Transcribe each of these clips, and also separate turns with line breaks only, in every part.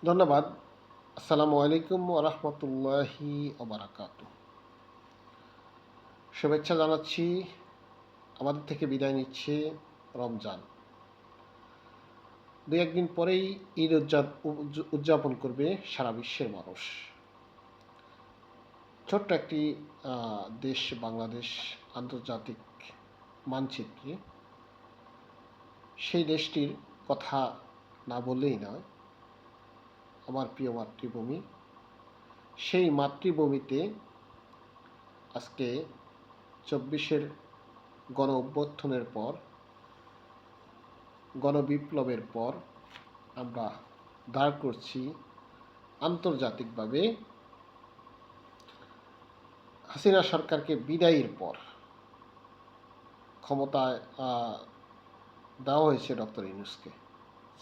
ধন্যবাদ। আসসালামু আলাইকুম ওয়া রাহমাতুল্লাহি ওয়া বারাকাতুহু। শুভেচ্ছা জানাচ্ছি। আমাদের থেকে বিদায় নিচ্ছে রমজান। ২-১ দিন পরেই ঈদ উদযাপন করবে সারা বিশ্বের মানুষ। ছোট্ট একটি দেশ বাংলাদেশ আন্তর্জাতিক মানচিত্রে সেই দেশটির কথা না বললেই নয়। আমার প্রিয় মাতৃভূমি। সেই মাতৃভূমিতে আজকে ২৪-এর গণ-অভ্যুত্থানের পর, গণবিপ্লবের পর আমরা দাঁড় করছি আন্তর্জাতিকভাবে হাসিনা সরকারকে বিদায়ের পর। ক্ষমতায় দেওয়া হয়েছে ডক্টর ইউনূসকে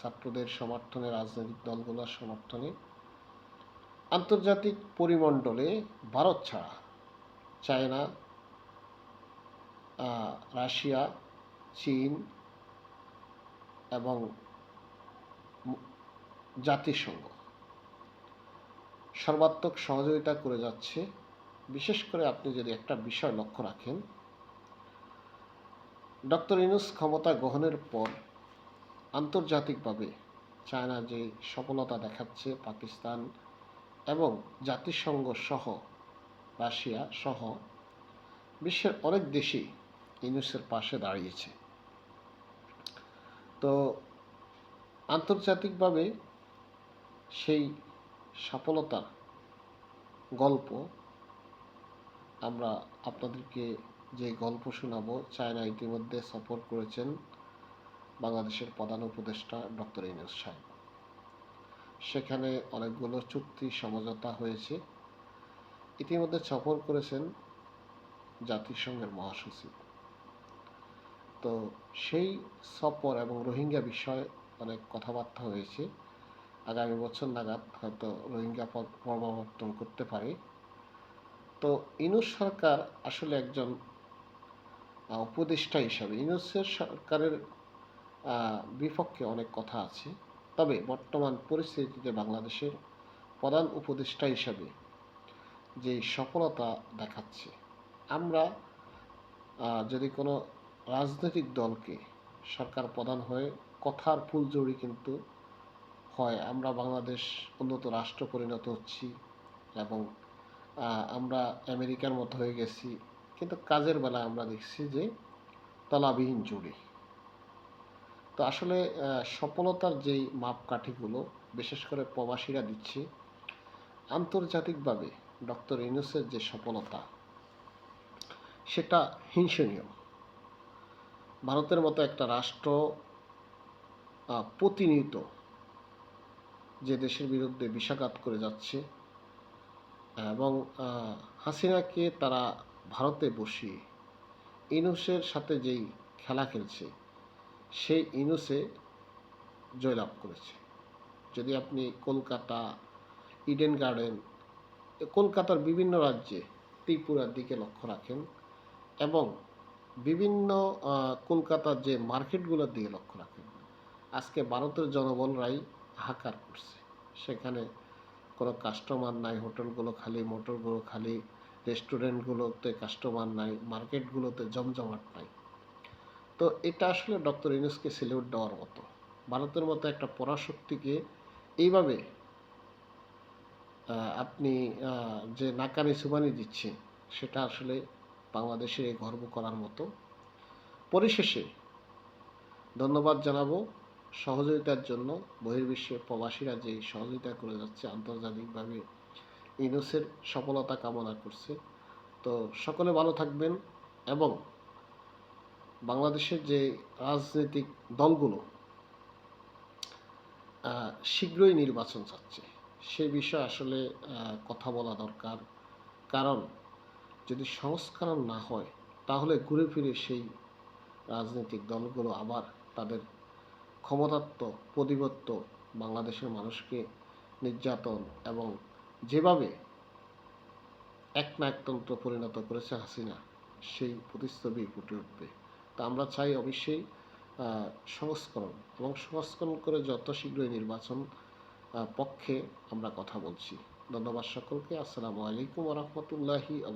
ছাত্রদের সমর্থনে, রাজনৈতিক দলগুলোর সমর্থনে। আন্তর্জাতিক পরিমণ্ডলে ভারত ছাড়া চায়না, রাশিয়া, চীন এবং জাতিসংঘ সর্বাত্মক সহযোগিতা করে যাচ্ছে। বিশেষ করে আপনি যদি একটা বিষয় লক্ষ্য রাখেন, ডক্টর ইউনূস ক্ষমতা গ্রহণের পর আন্তর্জাতিকভাবে চায়না যে সফলতা দেখাচ্ছে, পাকিস্তান এবং জাতিসংঘ সহ, রাশিয়া সহ বিশ্বের অনেক দেশই ইউনূসের পাশে দাঁড়িয়েছে। তো আন্তর্জাতিকভাবে সেই সফলতার গল্প আমরা আপনাদেরকে যে গল্প শোনাবো, চায়না ইতিমধ্যে সফর করেছেন বাংলাদেশের প্রধান উপদেষ্টা ডক্টর ইউনূস সাহেব। সেখানে অনেকগুলো চুক্তি সমঝোতা হয়েছে। ইতিমধ্যে সফর করেছেন জাতিসংঘের মহাসচিব। তো সেই সফর এবং রোহিঙ্গা বিষয়ে অনেক কথাবার্তা হয়েছে। আগামী বছর নাগাদ হয়তো রোহিঙ্গা প্রত্যাবর্তন করতে পারে। তো ইউনূস সরকার আসলে একজন উপদেষ্টা হিসাবে ইউনূসের সরকারের বিপক্ষে অনেক কথা আছে। তবে বর্তমান পরিস্থিতিতে বাংলাদেশের প্রধান উপদেষ্টা হিসাবে যে সফলতা দেখাচ্ছে, আমরা যদি কোনো রাজনৈতিক দলকে সরকার প্রধান হয়ে কথার ফুলঝুরি কিন্তু হয়, আমরা বাংলাদেশ উন্নত রাষ্ট্র পরিণত হচ্ছি এবং আমরা আমেরিকার মতো হয়ে গেছি, কিন্তু কাজের বেলায় আমরা দেখছি যে তলাবিহীন জুড়ি। তো আসলে সফলতার যেই মাপকাঠিগুলো বিশেষ করে প্রবাসীরা দিচ্ছে, আন্তর্জাতিকভাবে ডক্টর ইউনূসের যে সফলতা সেটা হিংসনীয়। ভারতের মতো একটা রাষ্ট্র প্রতিনিয়ত যে দেশের বিরুদ্ধে বিষাঘাত করে যাচ্ছে এবং হাসিনাকে তারা ভারতে বসিয়ে ইউনূসের সাথে যেই খেলা খেলছে, সেই ইউনূসে জয়লাভ করেছে। যদি আপনি কলকাতা, ইডেন গার্ডেন, কলকাতার বিভিন্ন রাজ্যে ত্রিপুরার দিকে লক্ষ্য রাখেন এবং বিভিন্ন কলকাতার যে মার্কেটগুলোর দিকে লক্ষ্য রাখেন, আজকে ভারতের জনবলরাই হাহাকার করছে। সেখানে কোনো কাস্টমার নাই, হোটেলগুলো খালি, মোটরগুলো খালি, রেস্টুরেন্টগুলোতে কাস্টমার নাই, মার্কেটগুলোতে জমজমাট নাই। তো এটা আসলে ডক্টর ইউনূসকে স্যালিউট দেওয়ার মতো। ভারতের মতো একটা পরাশক্তিকে এইভাবে আপনি যে নাকানি সুবানি দিচ্ছে, সেটা আসলে বাংলাদেশে গর্ব করার মতো। পরিশেষে ধন্যবাদ জানাবো সহযোগিতার জন্য। বহির্বিশ্বে প্রবাসীরা যে সহযোগিতা করে যাচ্ছে, আন্তর্জাতিকভাবে ইউনূসের সফলতা কামনা করছে। তো সকলে ভালো থাকবেন এবং বাংলাদেশের যে রাজনৈতিক দলগুলো শীঘ্রই নির্বাচন চাচ্ছে, সে বিষয়ে আসলে কথা বলা দরকার। কারণ যদি সংস্করণ না হয়, তাহলে ঘুরে ফিরে সেই রাজনৈতিক দলগুলো আবার তাদের ক্ষমতাত্ব প্রতিপত্ত বাংলাদেশের মানুষকে নির্যাতন এবং যেভাবে একনায়কতন্ত্র পরিণত করেছে হাসিনা, সেই প্রতিচ্ছবি ফুটে উঠবে। তা আমরা চাই অবশ্যই সংস্করণ, এবং সংস্করণ করে যত শীঘ্রই নির্বাচন পক্ষে আমরা কথা বলছি। ধন্যবাদ সকলকে। আসসালামু আলাইকুম ওয়া রাহমাতুল্লাহি